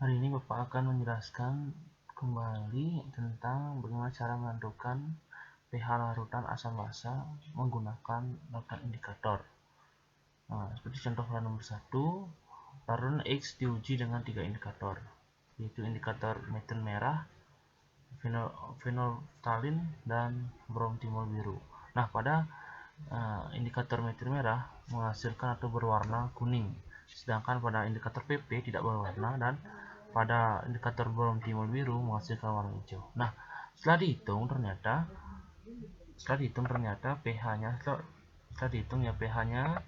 Hari ini Bapak akan menjelaskan kembali tentang bagaimana cara menentukan pH larutan asam basa menggunakan larutan indikator. Nah, seperti contoh pada nomor 1, larutan X diuji dengan 3 indikator, yaitu indikator metil merah, phenolphthalein, dan bromtimol biru. Nah, pada indikator metil merah menghasilkan atau berwarna kuning, sedangkan pada indikator PP tidak berwarna, dan pada indikator bromtimol biru menghasilkan warna hijau. Nah, setelah dihitung pH-nya pH-nya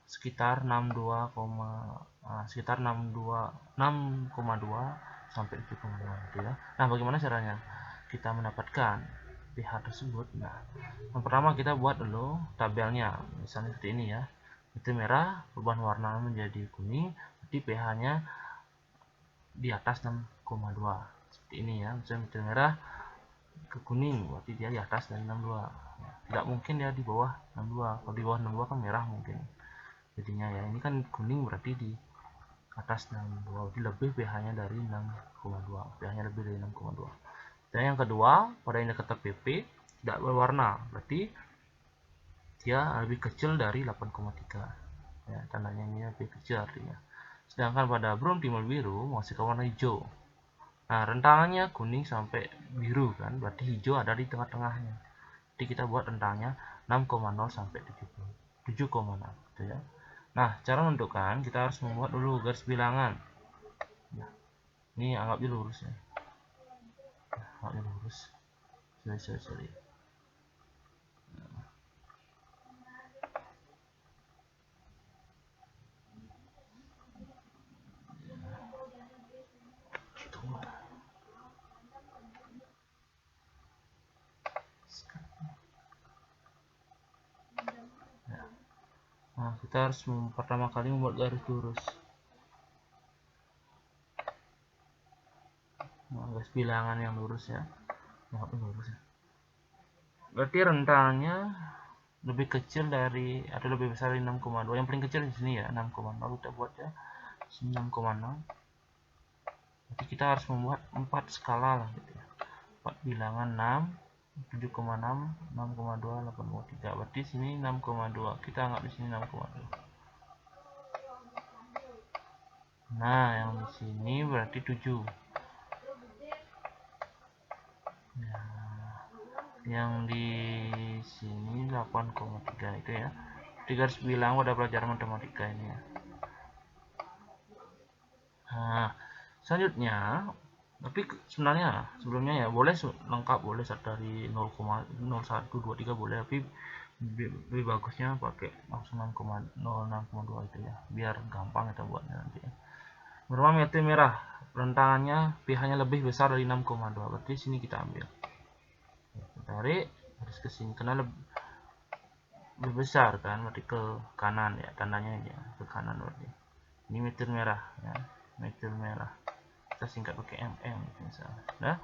sekitar 6,2 sampai 7,2 gitu ya. Nah, bagaimana caranya kita mendapatkan pH tersebut? Nah, yang pertama kita buat dulu tabelnya, misalnya seperti ini ya. Metil merah perubahan warna menjadi kuning, berarti pH-nya di atas 6,2 seperti ini ya. Misalnya metil merah ke kuning, berarti dia di atas dari 62. Tidak mungkin dia di bawah 62. Kalau di bawah 62 kan merah mungkin jadinya ya. Ini kan kuning berarti di atas 62, berarti lebih pH-nya dari 6,2. pH-nya lebih dari 6,2. Dan yang kedua, pada indikator PP tidak berwarna, berarti dia lebih kecil dari 8,3 ya, tandanya ini lebih kecil artinya. Sedangkan pada bromtimol biru menghasilkan warna hijau. Nah, rentangannya kuning sampai biru kan, berarti hijau ada di tengah-tengahnya. Jadi kita buat rentangnya 6,0 sampai 7,6 gitu ya. Nah, cara menentukan kita harus membuat dulu garis bilangan. Nah, ini anggap lurus ya. Anggap lurus. Sorry. Nah, kita harus pertama kali membuat garis lurus. Nah, garis bilangan yang lurus ya. Berarti rentangnya lebih kecil dari atau lebih besar dari 6,2. Yang paling kecil di sini ya, 6,0 kita buat ya. 6,0. Jadi kita harus membuat 4 skala lah gitu ya. 4 bilangan 6, 7,6, 6,2, 8,3. Berarti sini 6,2. Kita anggap di sini 6,2. Nah, yang di sini berarti 7. Yang di sini 8,3 itu ya. Tiga garis bilang pada pelajaran matematika ini ya. Nah, selanjutnya, tapi sebenarnya sebelumnya ya boleh lengkap, boleh dari 0,0123 boleh, tapi lebih bagusnya pakai langsung 6,0, 6,2 itu ya, biar gampang kita buatnya nanti ya. Berwarna metil merah, rentangannya pH-nya lebih besar dari 6,2, berarti sini kita ambil, kita tarik harus ke sini karena lebih besar kan, berarti ke kanan ya, tandanya ya ke kanan. Berarti ini metil merah ya, metil merah kita singkat pakai mm misalnya. Nah,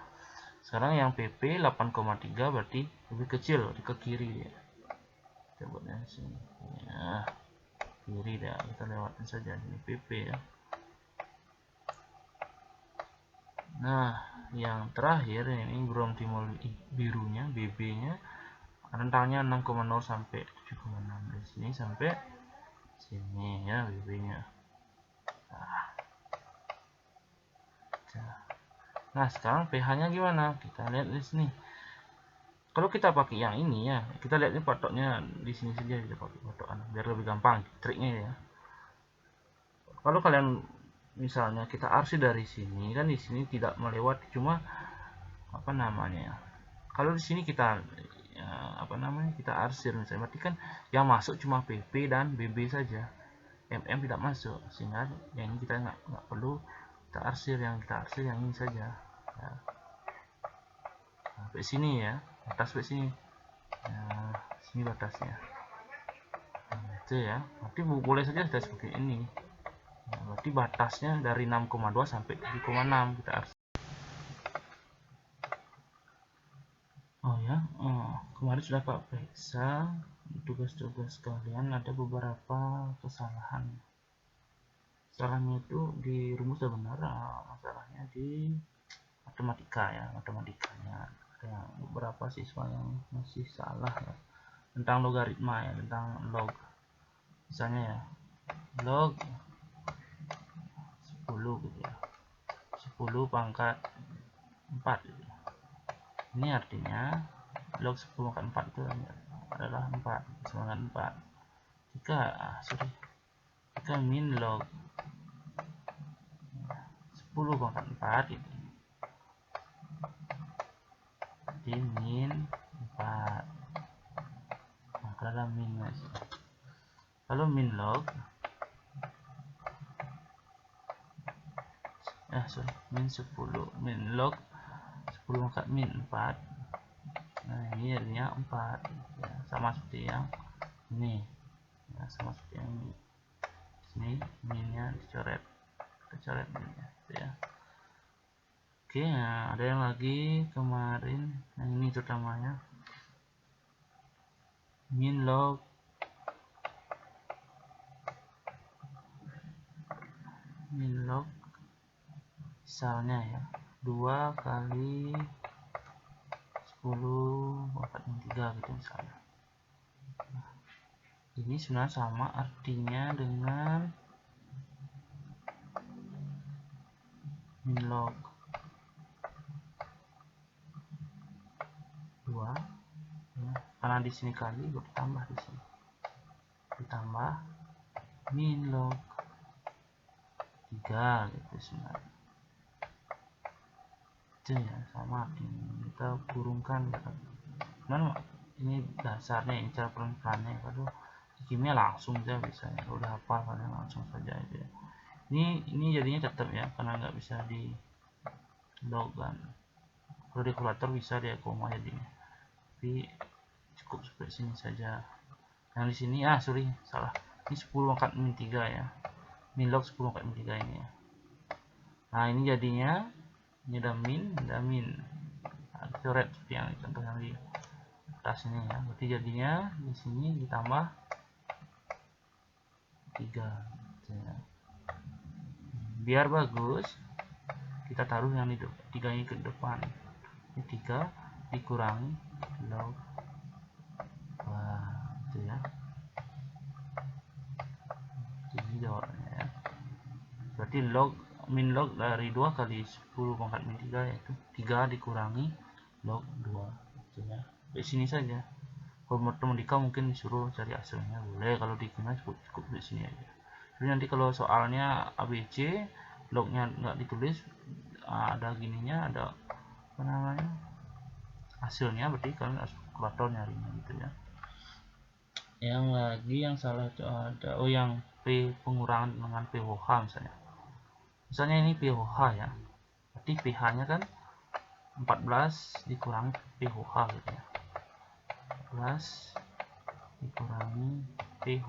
sekarang yang PP 8,3 berarti lebih kecil, ke kiri ya. Kita buatnya sini ya, kiri ya, kita lewatin saja ini PP ya. Nah, yang terakhir ini bromtimol birunya, BB nya rentangnya 6,0 sampai 7,6, dari sini sampai sini ya BB nya. Nah, sekarang pH-nya gimana? Kita lihat di sini. Kalau kita pakai yang ini ya, kita lihat ini patoknya di sini saja, kita pakai patokan biar lebih gampang triknya ya. Kalau kalian misalnya kita arsir dari sini, kan di sini tidak melewati, cuma apa namanya ya. Kalau di sini kita ya, kita arsir misalnya, berarti kan yang masuk cuma PP dan BB saja. MM tidak masuk, sehingga yang ini kita nggak perlu kita arsir, yang ini saja ya. Sampai sini ya, atas sampai sini. Nah, sini batasnya. Nah, itu ya. Berarti boleh saja kita seperti ini. Nah, berarti batasnya dari 6,2 sampai 7,6 kita arsir. Oh ya, kemarin sudah Pak periksa tugas-tugas kalian, ada beberapa kesalahan. salahnya itu di rumus sudah benar, masalahnya di matematikanya ada beberapa siswa yang masih salah ya tentang logaritma ya, tentang log. Misalnya ya, log 10 gitu ya, 10 pangkat 4 gitu. Ini artinya log 10 pangkat 4 itu adalah 4 pangkat 4. Jika min log 10 pangkat 4 gitu, jadi min 4. Nah, kalau minnya kalau min log min log 10 pangkat min 4. Nah, ini jadinya 4 ya, sama seperti yang ini ya, sama seperti yang ini. Sini minnya dicoret minnya gitu ya. Oke, nah ada yang lagi kemarin yang ini terutamanya min log misalnya ya 2 kali 10 pangkat 3 gitu misalnya. Nah, ini sebenarnya sama artinya dengan min log 2 ya, karena di sini kali bertambah di sini ditambah min log 3 gitu sebenarnya. Itu ya sama artinya, kita kurungkan ya kan. Cuman ini dasarnya, ini cara pelan-pelannya. Kalau di kimia langsung aja bisa ya, udah hafal kalian langsung saja aja ya. Ini jadinya tetap ya, karena nggak bisa di log kan. Kalau di kalkulator bisa dia koma jadinya, tapi cukup seperti sini saja. Yang di sini salah, ini 10 pangkat min 3 ya, min log 10 pangkat min 3 ini ya. Nah ini jadinya ini udah min nah, coret seperti yang contoh yang di atas ini ya. Berarti jadinya di sini ditambah 3 ya. Biar bagus kita taruh yang di 3 ini ke depan. Ini 3 dikurangi log, wah itu ya, jadi jawabannya ya. Berarti min log dari 2 kali 10 pangkat min 3 yaitu 3 dikurangi log 2 gitu ya. Di sini saja. Kalau matematika mungkin disuruh cari hasilnya boleh, kalau di kimia cukup di sini aja. Jadi nanti kalau soalnya ABC lognya nggak ditulis, ada gininya, ada apa namanya hasilnya, berarti kalian harus kalkulator nyarinya gitu ya. Yang lagi yang salah itu ada yang P pengurangan dengan pH misalnya ini pH ya, berarti pH nya kan 14 dikurangi pH gitu ya, 14 dikurangi pH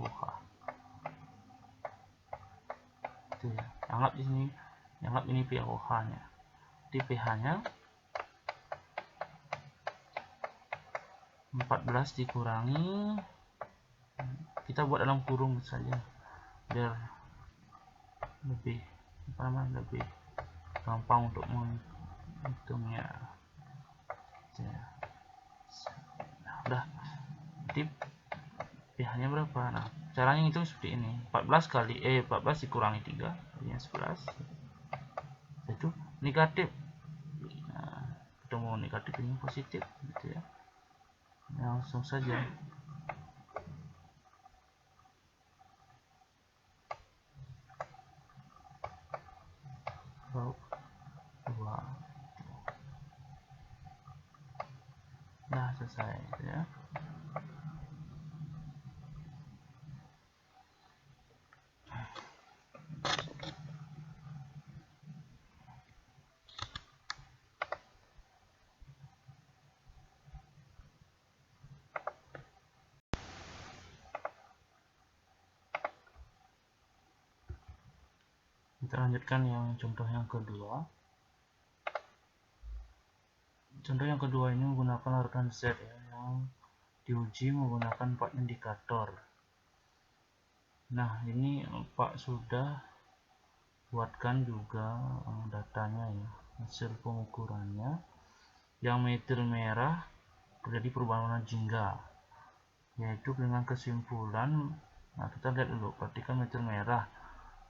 itu ya. Anggap ini pH nya, di pH nya 14 dikurangi, kita buat dalam kurung saja biar lebih lebih gampang untuk menghitungnya ya. Nah, udah tip pH nya berapa. Nah caranya itu seperti ini, 14 dikurangi 3 jadinya 11, itu negatif. Nah, ketemu negatif ini positif gitu ya. Langsung saja log 2. Nah selesai gitu ya. Kita lanjutkan yang contoh yang kedua. Contoh yang kedua ini menggunakan larutan Z ya, yang diuji menggunakan 4 indikator. Nah ini Pak sudah buatkan juga datanya ya, hasil pengukurannya. Yang metil merah terjadi perubahan warna jingga, yaitu dengan kesimpulan. Nah, kita lihat dulu, perhatikan metil merah.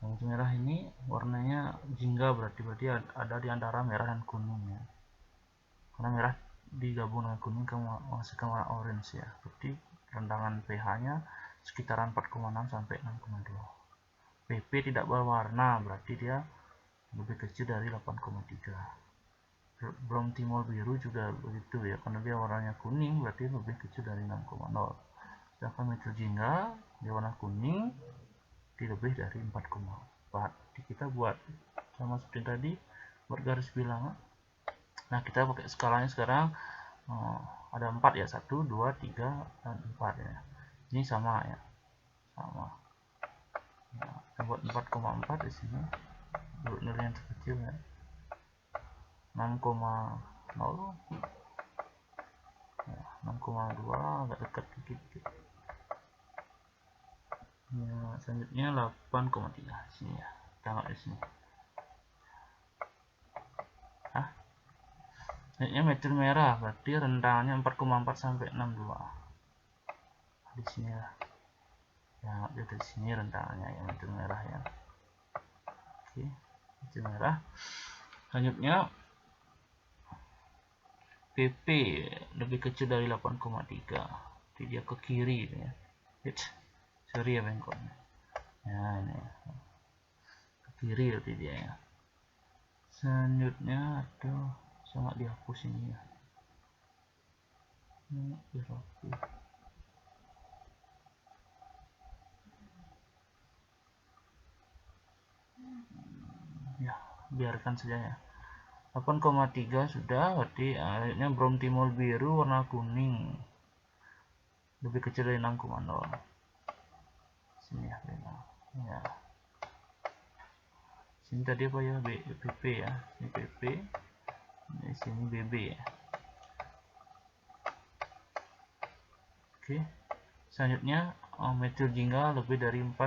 Metil merah ini warnanya jingga, berarti ada di antara merah dan kuning ya. Karena merah digabung dengan kuning menghasilkan warna orange ya. Berarti rendangan pH-nya sekitaran 4,6 sampai 6,2. PP tidak berwarna, berarti dia lebih kecil dari 8,3. Bromtimol biru juga begitu ya, karena dia warnanya kuning berarti lebih kecil dari 6,0. Sedangkan metil jingga dia warna kuning lebih dari 4,4. Jadi kita buat sama seperti tadi, buat garis bilangan. Nah, kita pakai skalanya sekarang. Ada 4 ya, 1, 2, 3, dan 4 ya. Ini sama ya, sama ya, kita buat 4,4 di sini, nilai yang terkecil ya, 6,0 ya, 6,2 agak dekat dikit ya. Selanjutnya 8,3 sini ya, tengok di sini. Selanjutnya metil merah, berarti rendangannya 4,4 sampai 62 di sini lah ya, dari sini rendangannya ya, metil merah ya. Oke, metil merah. Selanjutnya PP lebih kecil dari 8,3, jadi dia ke kiri ya. Sorry ya bengkoknya ya, ini ke kiri berarti dia ya. Selanjutnya aduh, sangat dihapus ini ya, ini dihapus ya, biarkan saja ya. 8,3 sudah, berarti akhirnya bromtimol biru warna kuning lebih kecil dari 6,0. Sini ya, ya. Sini tadi apa ya, PP ya, ini PP, di sini BB ya. Oke, selanjutnya metil jingga lebih dari 4,4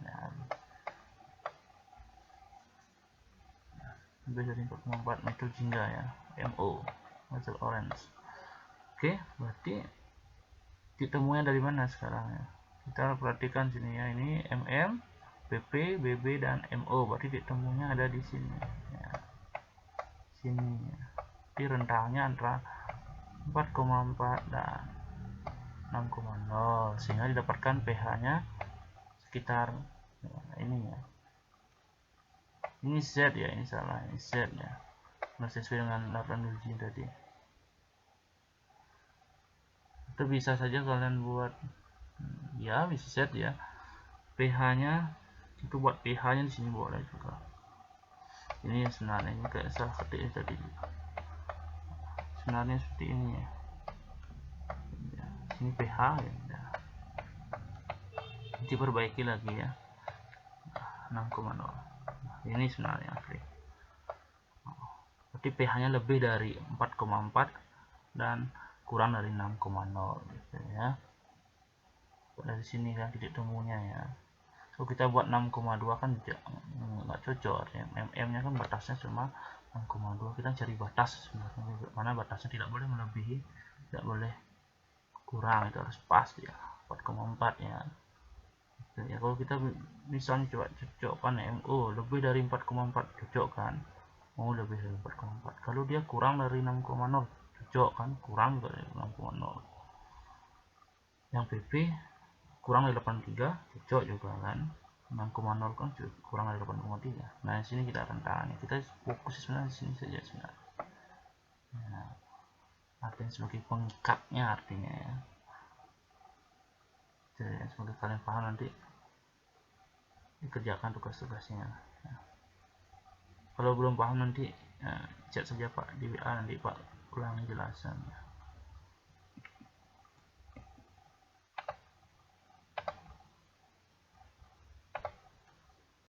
ya, lebih dari 4,4 metil jingga ya, MO, metil orange. Oke, berarti ditemunya dari mana sekarang ya? Kita perhatikan sini ya, ini MM, PP, BB, dan MO, berarti ditemunya ada di sini ya. Sini ya. Jadi rentangnya antara 4,4 dan 6,0, sehingga didapatkan pH-nya sekitar ini ya. Ini Z ya, ini salah, ini Z ya. Masih sesuai dengan 8 uji tadi. Itu bisa saja kalian buat ya, bisa Z ya. pH-nya itu buat pH-nya di sini boleh juga. Ini sebenarnya ini kayak salah ketik tadi juga. Sebenarnya seperti ini ya. Ini pH ya. Diperbaiki lagi ya. 6,0. Ini sebenarnya asli. Berarti pH-nya lebih dari 4,4 dan kurang dari 6,0 gitu ya. Dari sini kan titik temunya ya. Kalau kita buat 6,2 kan nggak cocok ya. MM-nya kan batasnya cuma 6,2. Kita cari batas sebenarnya, mana batasnya tidak boleh melebihi, tidak boleh kurang, itu harus pas ya, 4,4 ya. Ya, kalau kita misalnya coba cocokkan MO lebih dari 4,4 cocok kan, mau lebih dari 4,4. Kalau dia kurang dari 6,0 cocok kan, kurang dari 6,0. Yang PP kurang dari 83 cocok juga kan, 6,0 kan kurang dari 8,3. Nah di sini kita rentangnya, kita fokus sebenarnya di sini saja sebenarnya. Nah, artinya sebagai pengikatnya artinya ya. Jadi semoga kalian paham nanti dikerjakan tugas-tugasnya. Nah, kalau belum paham nanti chat saja Pak di WA, nanti Pak ulangi jelasannya.